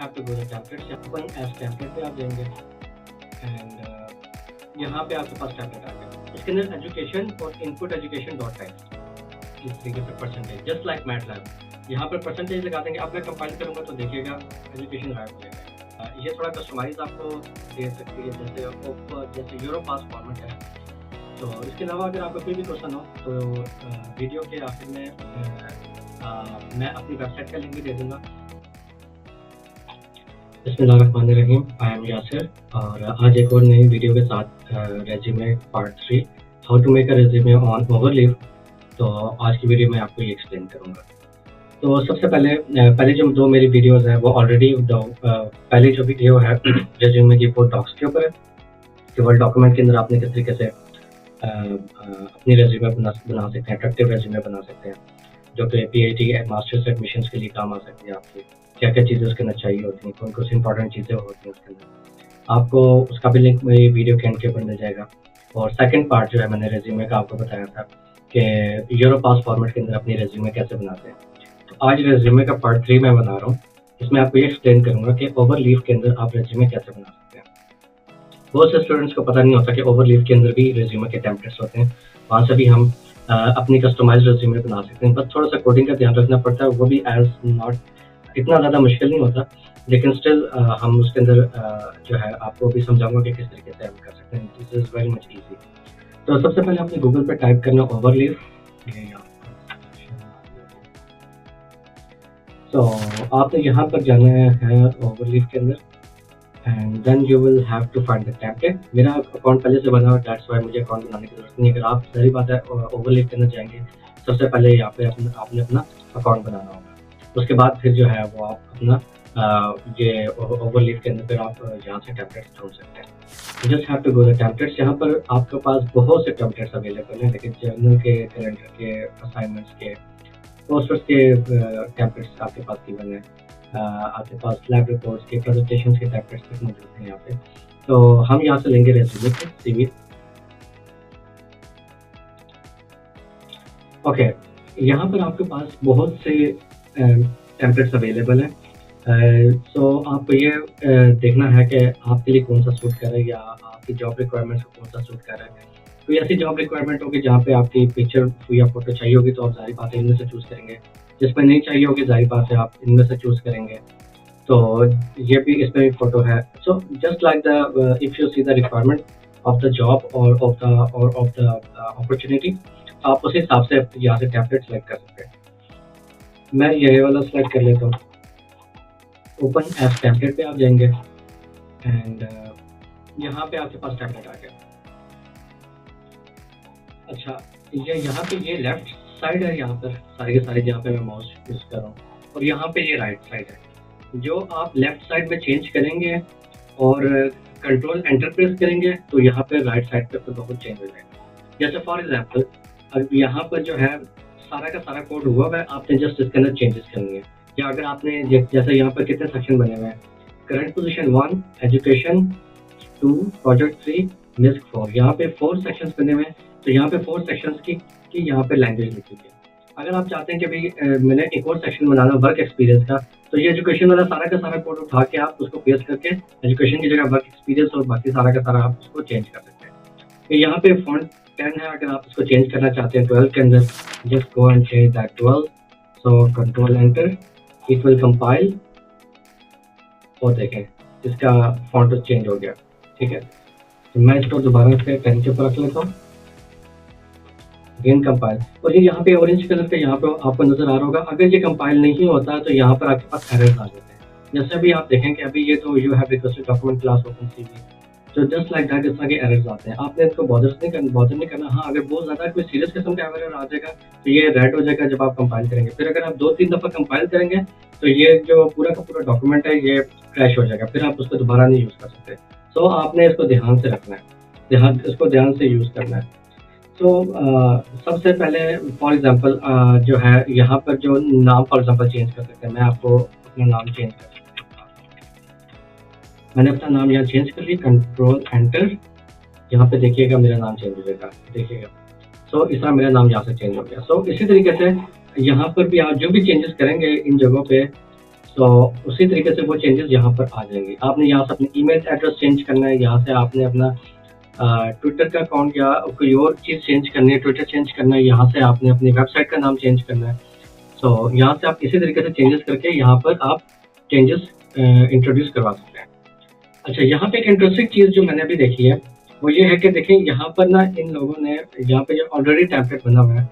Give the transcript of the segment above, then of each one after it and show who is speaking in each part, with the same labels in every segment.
Speaker 1: Have to go the templates, open as template पे आप जाएंगे एंड यहाँ पे आपके पास टेम्पलेट आ गया। इसके अंदर एजुकेशन और इनपुट एजुकेशन डॉट टाइप इस तरीके से परसेंटेज जस्ट लाइक मैटलैब यहाँ पर परसेंटेज लगा देंगे। अब मैं कंपाइल करूँगा तो देखिएगा एजुकेशन गायब हो जाएगा। ये थोड़ा कस्टमाइज आपको दे सकती है जैसे यूरोपास फॉर्मेट है। तो इसके अलावा अगर आपको कोई भी क्वेश्चन हो तो वीडियो के आखिर में मैं अपनी वेबसाइट का लिंक भी दे दूँगा। बिस्मिल्लाहिर्रहमानिर्रहीम, आई एम यासिर और आज एक और नई वीडियो के साथ resume part 3 how to make a resume on Overleaf. तो आज की वीडियो में आपको ये एक्सप्लेन करूँगा। तो सबसे पहले जो दो मेरी वीडियोस हैं वो ऑलरेडी पहली जो वीडियो है रेज्यूमे की वो डॉक्स के ऊपर है कि वर्ड डॉक्यूमेंट के अंदर आपने किस तरीके से अपनी रेज्यूमे बना सकते हैं, अट्रैक्टिव रेज्यूमे बना सकते हैं जो कि पीएचडी मास्टर्स एडमिशन्स के लिए काम आ सकती है। आपकी क्या क्या चीज़ें उसके अंदर चाहिए होती हैं, कौन कौन सी इंपॉर्टेंट चीज़ें होती हैं उसके अंदर, आपको उसका भी लिंक मेरी वीडियो के एंड के ऊपर मिल जाएगा। और सेकंड पार्ट जो है मैंने रेज्यूमे का आपको बताया था कि यूरोपास फॉर्मेट के अंदर अपनी रेज्यूमे कैसे बनाते हैं। तो आज रेज्यूमे का पार्ट 3 मैं बना रहा हूँ। इसमें आपको ये एक्सप्लेन करूँगा कि ओवरलीव के अंदर आप रेज्यूमे कैसे बना सकते हैं। बहुत से स्टूडेंट्स को पता नहीं होता कि ओवरलीव के अंदर भी रेज्यूमे के टेम्पलेट्स होते हैं, वहाँ से भी हम अपनी कस्टमाइज्ड रेज्यूमे बना सकते हैं। बस थोड़ा सा कोडिंग का ध्यान रखना पड़ता है, वो भी एज नॉट इतना ज़्यादा मुश्किल नहीं होता, लेकिन स्टिल हम उसके अंदर जो है आपको भी समझाऊंगा कि किस तरीके से हम कर सकते हैं। This is very much easy. तो सबसे पहले आपने गूगल पे टाइप करना ओवरलीव। तो आपने यहाँ पर जाना है ओवरलीव के अंदर and then you will have to find the template. मेरा अकाउंट पहले से बना हुआ, दैट्स व्हाई मुझे अकाउंट बनाने की जरूरत नहीं। अगर आप सारी बात है ओवरलीव के अंदर जाएंगे, सबसे पहले यहाँ पे आपने अपना अकाउंट बनाना होगा। उसके बाद फिर जो है वो आप अपना ये ओवरलीव के अंदर फिर आप यहाँ से टेम्पलेट्स ढूंढ सकते हैं। Just have to go the templates. यहाँ पर आपके पास बहुत से टेम्पलेट्स अवेलेबल हैं, लेकिन जर्नल के, कैलेंडर के, असाइनमेंट्स के, पोस्टर्स के टेम्पलेट्स आपके पास गिवन है। आपके पास लैब रिपोर्ट्स के, प्रेजेंटेशंस के टेम्पलेट्स तक मौजूद हैं यहाँ पे। तो हम यहाँ से लेंगे रेज्यूमे के सीवी। ओके, यहाँ पर आपके पास बहुत से टेम्पलेट्स अवेलेबल हैं। सो आपको ये देखना है कि आपके लिए कौन सा सूट कर रहा है या आपकी जॉब रिक्वायरमेंट्स को कौन सा सूट कर रहा है। कोई ऐसी जॉब रिक्वायरमेंट होगी जहाँ पे आपकी पिक्चर या फोटो चाहिए होगी तो आप जाहिर बात है इनमें से चूज़ करेंगे। जिसमें नहीं चाहिए होगी जाहिर बात है आप इनमें से चूज़ करेंगे। तो ये भी इसमें भी फोटो है। So just like the if you see the requirement of the job और ऑफ द अपॉर्चुनिटी, आप उस हिसाब से यहाँ से टेम्पलेट सेलेक्ट कर सकते हैं। मैं ये वाला सेलेक्ट कर लेता हूँ। ओपन एज टेम्पलेट पे आप जाएंगे एंड यहाँ पे आपके पास टेम्पलेट आ गया। अच्छा, ये यहाँ पे ये लेफ्ट साइड है, यहाँ पर सारे के सारे जहाँ पे मैं माउस यूज कर रहा हूँ, और यहाँ पे ये राइट साइड है। जो आप लेफ्ट साइड में चेंज करेंगे और कंट्रोल एंटर प्रेस करेंगे तो यहाँ पे राइट साइड पे तो बहुत चेंज हो जाएगा। जैसे फॉर एग्जांपल अब यहाँ पर जो है सारा का सारा कोड हुआ है, आपने जस्ट इसके अंदर चेंजेस करनी है। या अगर आपने जैसे यहाँ पर कितने सेक्शन बने हुए हैं, करंट पोजीशन 1 एजुकेशन, 2 प्रोजेक्ट 3 मिस्क 4, यहाँ पे 4 सेक्शंस बने हुए हैं। तो यहाँ पे 4 सेक्शंस की यहाँ पे लैंग्वेज लिखी है। अगर आप चाहते हैं कि भाई मैंने एक और सेक्शन बनाना वर्क एक्सपीरियंस का, तो ये एजुकेशन वाला सारा का सारा कोड उठा के आप उसको पेस्ट करके एजुकेशन की जगह वर्क एक्सपीरियंस और बाकी सारा का सारा आप उसको चेंज कर सकते हैं। तो यहाँ पे फॉन्ट 10 है, अगर आप उसको चेंज करना चाहते हैं 12 के अंदर, just go and change that 12। So control enter, it will compile और देखें इसका फॉन्ट चेंज हो गया। ठीक है, तो मैं इसको दोबारा से 10 के ऊपर रख लेता हूँ, अगेन कंपाइल। और ये यहाँ पे ऑरेंज कलर का यहाँ पे आपको नजर आ रहा होगा। अगर ये कंपाइल नहीं होता तो यहाँ पर आपके पास एरर्स आ जाते हैं। जैसे अभी आप देखें कि अभी ये तो you have requested document class open CV, तो जस्ट लाइक दैट इस तरह के एरर्स आते हैं। आपने इसको बॉदर नहीं करना। हाँ, अगर बहुत ज़्यादा कोई सीरियस किस्म का एरर आ जाएगा तो ये रेड हो जाएगा जब आप कंपाइल करेंगे। फिर अगर आप 2-3 दफ़ा कंपाइल करेंगे तो ये जो पूरा का पूरा डॉक्यूमेंट है ये क्रैश हो जाएगा, फिर आप उसको दोबारा नहीं यूज़ कर सकते। सो आपने इसको ध्यान से रखना है, इसको ध्यान से यूज़ करना है। तो सबसे पहले फॉर एग्जांपल जो है यहाँ पर जो नाम फॉर एग्जांपल चेंज कर सकते हैं। मैं आपको अपना नाम चेंज कर सकता हूँ। मैंने अपना नाम यहाँ चेंज कर लिया, कंट्रोल एंटर, यहाँ पे देखिएगा मेरा नाम चेंज हो जाएगा, देखिएगा। सो इस तरह मेरा नाम यहाँ से चेंज हो गया। सो इसी तरीके से यहाँ पर भी आप जो भी चेंजेस करेंगे इन जगहों पे, तो उसी तरीके से वो चेंजेस यहाँ पर आ जाएंगे। आपने यहाँ से अपनी ईमेल एड्रेस चेंज करना है, यहाँ से आपने अपना ट्विटर का अकाउंट या कोई और चीज़ चेंज करनी है, ट्विटर चेंज करना है, यहाँ से आपने अपनी वेबसाइट का नाम चेंज करना है। तो यहाँ से आप इसी तरीके से चेंजेस करके यहाँ पर आप चेंजेस इंट्रोड्यूस करवा सकते हैं। अच्छा, यहाँ पे एक इंटरेस्टिंग चीज़ जो मैंने अभी देखी है वो ये है कि देखें यहाँ पर ना इन लोगों ने यहाँ पे जो ऑलरेडी टेम्पलेट बना हुआ है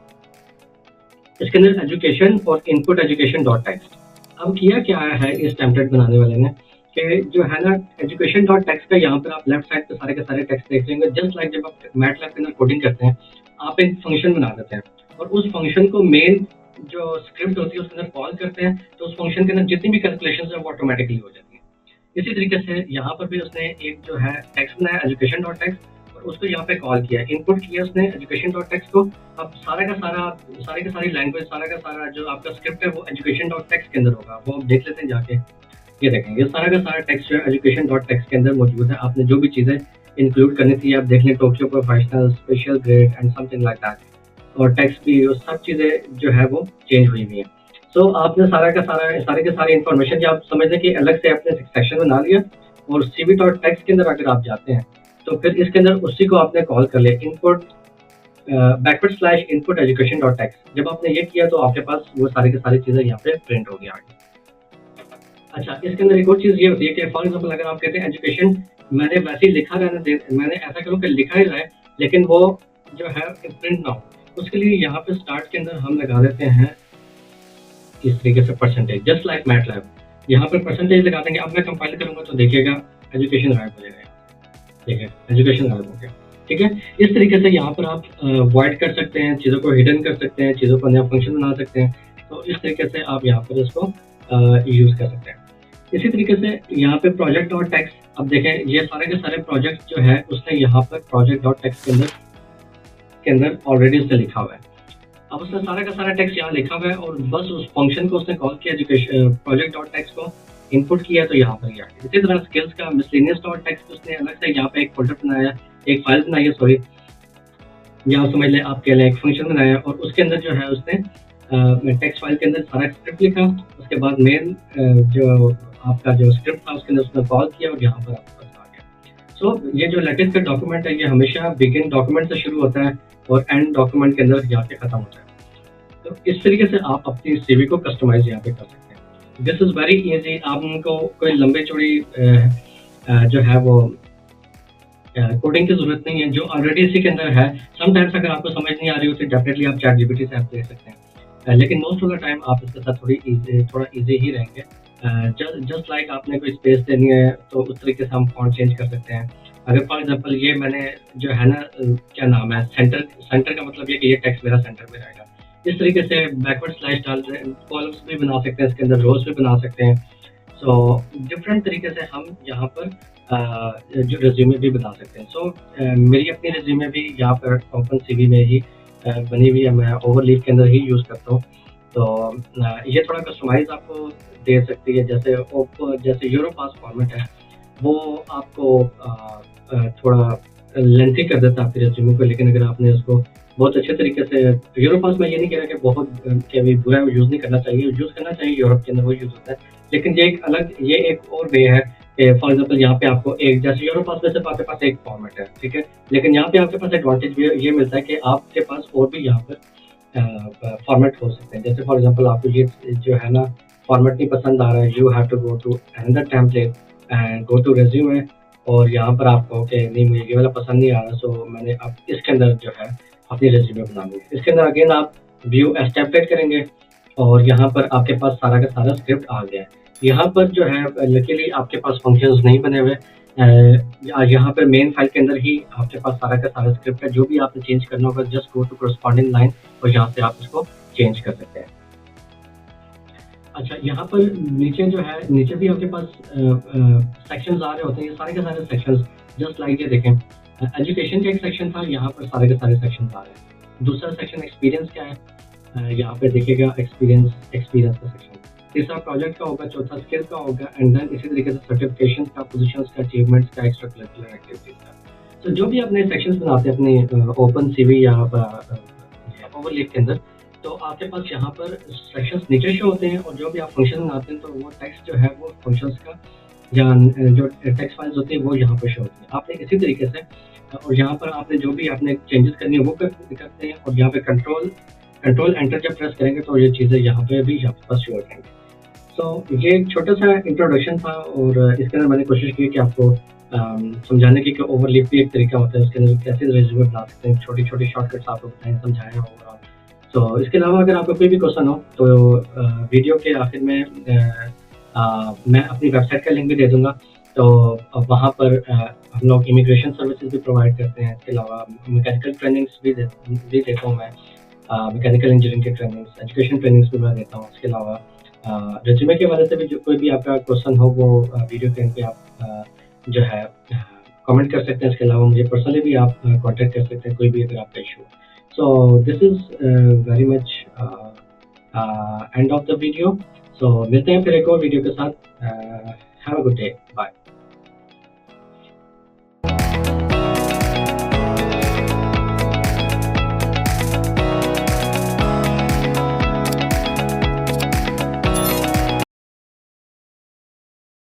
Speaker 1: इसके अंदर एजुकेशन और इनपुट एजुकेशन डॉट टेक्स्ट। अब किया क्या है इस टेम्पलेट बनाने वाले ने कि जो है ना एजुकेशन डॉट टेक्स्ट का यहाँ पर आप लेफ्ट साइड पे सारे के सारे टेक्स्ट देख लेंगे। जस्ट लाइक जब आप मैटलैब के अंदर कोडिंग करते हैं आप एक फंक्शन बना देते हैं और उस फंक्शन को मेन जो स्क्रिप्ट होती है उसके अंदर कॉल करते हैं, तो उस फंक्शन के अंदर जितनी भी कैलकुलेशन है वो ऑटोमेटिकली हो जाती है। इसी तरीके से यहाँ पर भी उसने एक जो है टेक्स्ट बनाया एजुकेशन डॉट टेक्स्ट और उसको यहाँ पे कॉल किया, इनपुट किया उसने एजुकेशन डॉट टेक्स्ट को। अब सारे की सारी लैंग्वेज, सारा का सारा जो आपका स्क्रिप्ट है वो एजुकेशन डॉट टेक्स्ट के अंदर होगा। वो आप देख लेते हैं जाके, ये देखेंगे सारा का सारा टेक्स्ट जो है एजुकेशन डॉट टेक्स्ट के अंदर मौजूद है। आपने जो भी चीज़ें इंक्लूड करनी थी आप देख लें, Tokyo professional, special grade and something like that, और टेक्स्ट भी वो सब चीज़ें जो है वो चेंज हुई हुई हैं। सो आपने सारा का सारी इन्फॉर्मेशन जो आप समझते कि अलग से आपने सेक्शन बना लिया और CV डॉट टेक्स्ट के अंदर अगर आप जाते हैं तो फिर इसके अंदर उसी को आपने कॉल कर लिया input backward / input education dot text. जब आपने ये किया तो आपके पास वो सारी की सारी चीज़ें यहाँ पे प्रिंट हो गई आगे। अच्छा, इसके अंदर एक और चीज़ ये होती है कि फॉर एग्जाम्पल अगर आप कहते हैं एजुकेशन मैंने वैसे ही लिखा रहने दे, मैंने ऐसा करूँ कि लिखा ही रहे लेकिन वो जो है प्रिंट ना हो, उसके लिए यहाँ पे स्टार्ट के अंदर हम लगा देते हैं इस तरीके से परसेंटेज, जस्ट लाइक मैटलैब। यहाँ पर परसेंटेज लगा देंगे। अब मैं कंपाइल करूँगा तो देखिएगा एजुकेशन गायब हो जाएगा, ठीक है, एजुकेशन गायब हो गया, ठीक है। इस तरीके से यहाँ पर आप वॉइड कर सकते हैं, चीज़ों को हिडन कर सकते हैं, चीज़ों को नया फंक्शन बना सकते हैं। तो इस तरीके से आप यहाँ पर इसको यूज़ कर सकते हैं। इसी तरीके से यहाँ पे प्रोजेक्ट डॉट टेक्स्ट, अब देखें ये सारे के सारे प्रोजेक्ट जो है उसने यहाँ पर प्रोजेक्ट डॉट टेक्स्ट के अंदर ऑलरेडी उसने लिखा हुआ है। अब उसने सारा का सारा टेक्स्ट यहाँ लिखा हुआ है और बस उस फंक्शन को उसने कॉल किया एजुकेशन प्रोजेक्ट डॉट टेक्स्ट को इनपुट किया तो यहाँ पर गया। इसी तरह स्किल्स का मिसलेनियस डॉट टेक्स्ट उसने अलग से यहाँ पे एक फोल्डर बनाया, एक फाइल बनाई है, सॉरी यहाँ समझ लें आप कह लें एक फंक्शन बनाया और उसके अंदर जो है उसने टेक्स्ट फाइल के अंदर सारा स्क्रिप्ट लिखा। उसके बाद मेन जो आपका जो स्क्रिप्ट था उसके अंदर उसने कॉल किया और यहाँ पर आपके पास आ गया। सो ये जो लेटेस्ट का डॉक्यूमेंट है ये हमेशा बिगिन डॉक्यूमेंट से शुरू होता है और एंड डॉक्यूमेंट के अंदर जाके खत्म होता है। तो इस तरीके से आप अपनी CV को कस्टमाइज यहाँ पे कर सकते हैं। This is very easy. आपको कोई लंबे चौड़ी जो है वो कोडिंग की जरूरत नहीं है, जो ऑलरेडी इसी के अंदर है। समटाइम्स अगर आपको समझ नहीं आ रही हो तो डेफिनेटली आप ChatGPT से आप ले सकते हैं, लेकिन मोस्ट ऑफ द टाइम आप इसके साथ थोड़ा इजी ही रहेंगे। जस्ट लाइक आपने कोई स्पेस देनी है तो उस तरीके से हम फॉन्ट चेंज कर सकते हैं। अगर फॉर एग्जांपल ये मैंने जो है ना क्या नाम है सेंटर का मतलब ये कि ये टेक्स्ट मेरा सेंटर में रहेगा। इस तरीके से बैकवर्ड स्लैश डाल कॉलम्स भी बना सकते हैं, इसके अंदर रोज भी बना सकते हैं। सो डिफरेंट तरीके से हम यहाँ पर जो रिज्यूमे भी बना सकते हैं। सो मेरी अपनी रिज्यूमे भी यहाँ पर ओपन CV में ही बनी हुई है, मैं ओवरलीफ के अंदर ही यूज़ करता हूँ। तो ये थोड़ा कस्टमाइज आपको दे सकती है, जैसे यूरोपास फॉर्मेट है वो आपको थोड़ा लेंथी कर देता है आपके रिज्यूमे को, लेकिन अगर आपने उसको बहुत अच्छे तरीके से यूरोपास में, ये नहीं कह रहा कि बहुत भी बुरा यूज़ नहीं करना चाहिए, यूज़ करना चाहिए, यूरोप के अंदर वो यूज़ होता है, लेकिन ये एक और वे है। फॉर एग्जाम्पल यहाँ पे आपको एक जैसे यूरोपास में सिर्फ आपके पास एक फॉर्मेट है, ठीक है, लेकिन यहाँ पे आपके पास एडवांटेज भी ये मिलता है कि आपके पास और भी यहाँ पर फॉर्मेट हो सकते हैं। जैसे फॉर एग्जाम्पल आपको ये जो है ना फॉर्मेट नहीं पसंद आ रहा है, you have to go to another template and go to resume, और यहाँ पर आपको कि नहीं मुझे ये वाला पसंद नहीं आ रहा, सो मैंने अब इसके अंदर जो है अपनी रिज्यूमे बना ली। इसके अंदर अगेन आप व्यू एज टेम्पलेट करेंगे और यहाँ पर आपके पास सारा का सारा स्क्रिप्ट आ गया है। यहाँ पर जो है लकीली आपके पास फंक्शंस नहीं बने हुए, यहाँ पर मेन फाइल के अंदर ही आपके पास सारा का सारा स्क्रिप्ट है। जो भी आपने चेंज करना होगा just go to corresponding line और यहाँ से आप इसको चेंज कर सकते हैं। अच्छा, यहाँ पर नीचे भी आपके पास सेक्शंस आ रहे होते हैं, ये सारे के सारे सेक्शंस जस्ट लाइक ये देखें एजुकेशन का एक सेक्शन था, यहाँ पर सारे के सारे सेक्शंस आ रहे हैं। दूसरा सेक्शन एक्सपीरियंस का है, यहाँ पे देखिएगा एक्सपीरियंस का सेक्शन। तीसरा प्रोजेक्ट का होगा, चौथा स्किल का होगा, एंड देन इसी तरीके से सर्टिफिकेशन का, पोजीशंस का, अचीवमेंट्स का, एक्स्ट्रा करिकुलर एक्टिविटीज का। तो जो भी अपने सेक्शंस बनाते हैं अपने ओपन CV या ओवरलीफ के अंदर, तो आपके पास यहाँ पर सेक्शंस नीचे शो होते हैं और जो भी आप फंक्शन बनाते हैं तो वो टेक्स्ट जो है वो फंक्शंस का या जो टेक्स्ट फाइल्स होती है वो यहाँ पर शो होती है। आपने इसी तरीके से और यहाँ पर आपने जो भी आपने चेंजेस करनी है वो करते हैं और यहाँ पे कंट्रोल एंटर जब प्रेस करेंगे तो ये चीज़ें यहाँ पे भी यहाँ पास शो हो जाएंगी। तो ये एक छोटा सा इंट्रोडक्शन था और इसके अंदर मैंने कोशिश की कि आपको समझाने की कि ओवरलिप भी एक तरीका होता है, उसके अंदर कैसे रेज्यूमे बना सकते हैं, छोटी छोटी शॉर्टकट्स आपको बताएं, समझाया ओवरऑल। तो इसके अलावा अगर आपका कोई भी क्वेश्चन हो तो वीडियो के आखिर में मैं अपनी वेबसाइट का लिंक भी दे दूंगा। तो वहाँ पर हम लोग इमिग्रेशन सर्विसेज भी प्रोवाइड करते हैं। इसके अलावा मैकेनिकल ट्रेनिंग्स भी देता हूँ मैं, मैकेनिकल इंजीनियरिंग की ट्रेनिंग्स, एजुकेशन ट्रेनिंग्स भी मैं देता हूँ। इसके अलावा रेज्यूमे के वजह से भी जो कोई भी आपका क्वेश्चन हो वो वीडियो के एंड पे आप जो है कमेंट कर सकते हैं। इसके अलावा मुझे पर्सनली भी आप कांटेक्ट कर सकते हैं कोई भी अगर आपका issue. So this is very much end of the video. So मिलते हैं फिर एक और वीडियो के साथ। Have a good day, bye.